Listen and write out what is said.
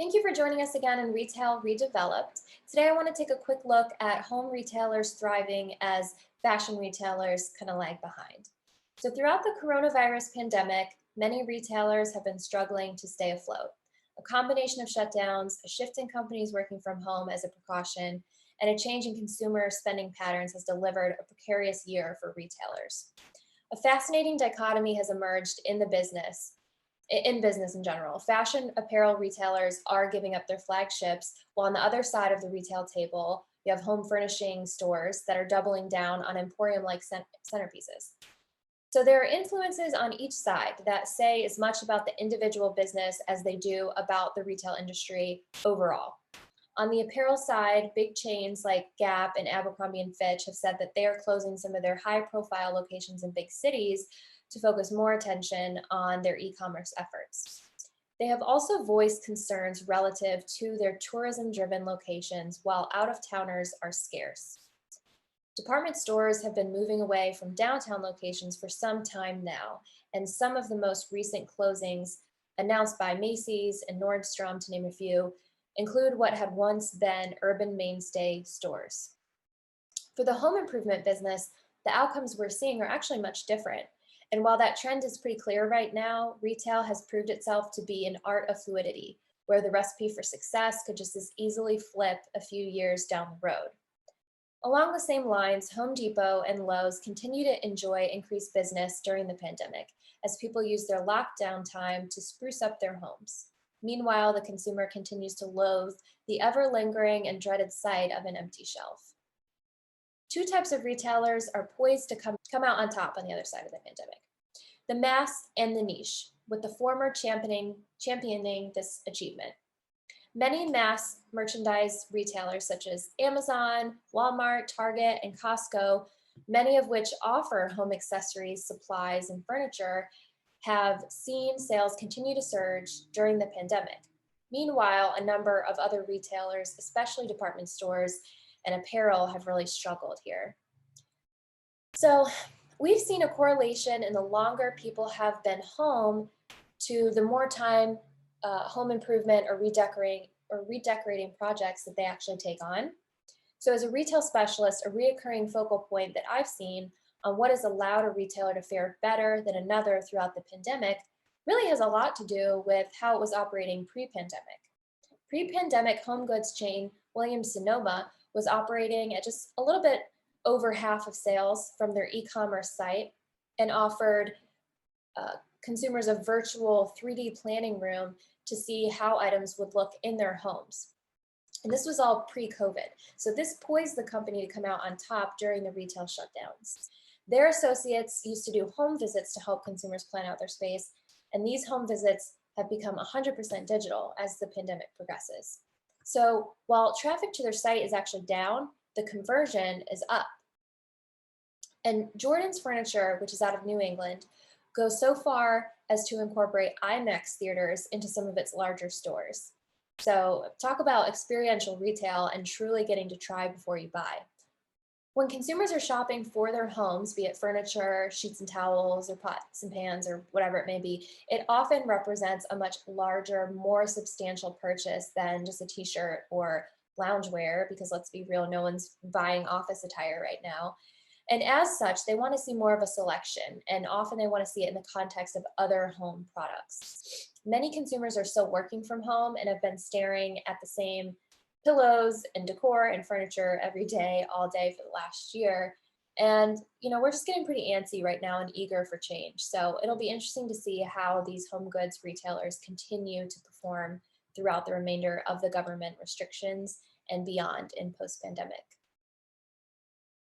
Thank you for joining us again in Retail Redeveloped. Today I want to take a quick look at home retailers thriving as fashion retailers kind of lag behind. So throughout the coronavirus pandemic, many retailers have been struggling to stay afloat. A combination of shutdowns, a shift in companies working from home as a precaution, and a change in consumer spending patterns has delivered a precarious year for retailers. A fascinating dichotomy has emerged in business in general. Fashion apparel retailers are giving up their flagships, while on the other side of the retail table, you have home furnishing stores that are doubling down on emporium-like centerpieces. So there are influences on each side that say as much about the individual business as they do about the retail industry overall. On the apparel side, big chains like Gap and Abercrombie and Fitch have said that they are closing some of their high-profile locations in big cities to focus more attention on their e-commerce efforts. They have also voiced concerns relative to their tourism-driven locations while out-of-towners are scarce. Department stores have been moving away from downtown locations for some time now, and some of the most recent closings announced by Macy's and Nordstrom, to name a few, include what had once been urban mainstay stores. For the home improvement business, the outcomes we're seeing are actually much different. And while that trend is pretty clear right now, retail has proved itself to be an art of fluidity, where the recipe for success could just as easily flip a few years down the road. Along the same lines, Home Depot and Lowe's continue to enjoy increased business during the pandemic as people use their lockdown time to spruce up their homes. Meanwhile, the consumer continues to loathe the ever-lingering and dreaded sight of an empty shelf. Two types of retailers are poised to come out on top on the other side of the pandemic: the mass and the niche, with the former championing this achievement. Many mass merchandise retailers such as Amazon, Walmart, Target, and Costco, many of which offer home accessories, supplies, and furniture, have seen sales continue to surge during the pandemic. Meanwhile, a number of other retailers, especially department stores and apparel, have really struggled here. So we've seen a correlation in the longer people have been home to the more time home improvement or redecorating projects that they actually take on. So as a retail specialist, a reoccurring focal point that I've seen on what has allowed a retailer to fare better than another throughout the pandemic really has a lot to do with how it was operating pre-pandemic. Pre-pandemic home goods chain Williams-Sonoma was operating at just a little bit over half of sales from their e-commerce site and offered consumers a virtual 3D planning room to see how items would look in their homes. And this was all pre-COVID. So this poised the company to come out on top during the retail shutdowns. Their associates used to do home visits to help consumers plan out their space, and these home visits have become 100% digital as the pandemic progresses. So while traffic to their site is actually down, the conversion is up. And Jordan's Furniture, which is out of New England, goes so far as to incorporate IMAX theaters into some of its larger stores. So talk about experiential retail and truly getting to try before you buy. When consumers are shopping for their homes, be it furniture, sheets and towels, or pots and pans, or whatever it may be, it often represents a much larger, more substantial purchase than just a t-shirt or loungewear, because let's be real, no one's buying office attire right now. And as such, they want to see more of a selection, and often they want to see it in the context of other home products. Many consumers are still working from home and have been staring at the same pillows and decor and furniture every day, all day for the last year. And, we're just getting pretty antsy right now and eager for change. So it'll be interesting to see how these home goods retailers continue to perform throughout the remainder of the government restrictions and beyond in post-pandemic.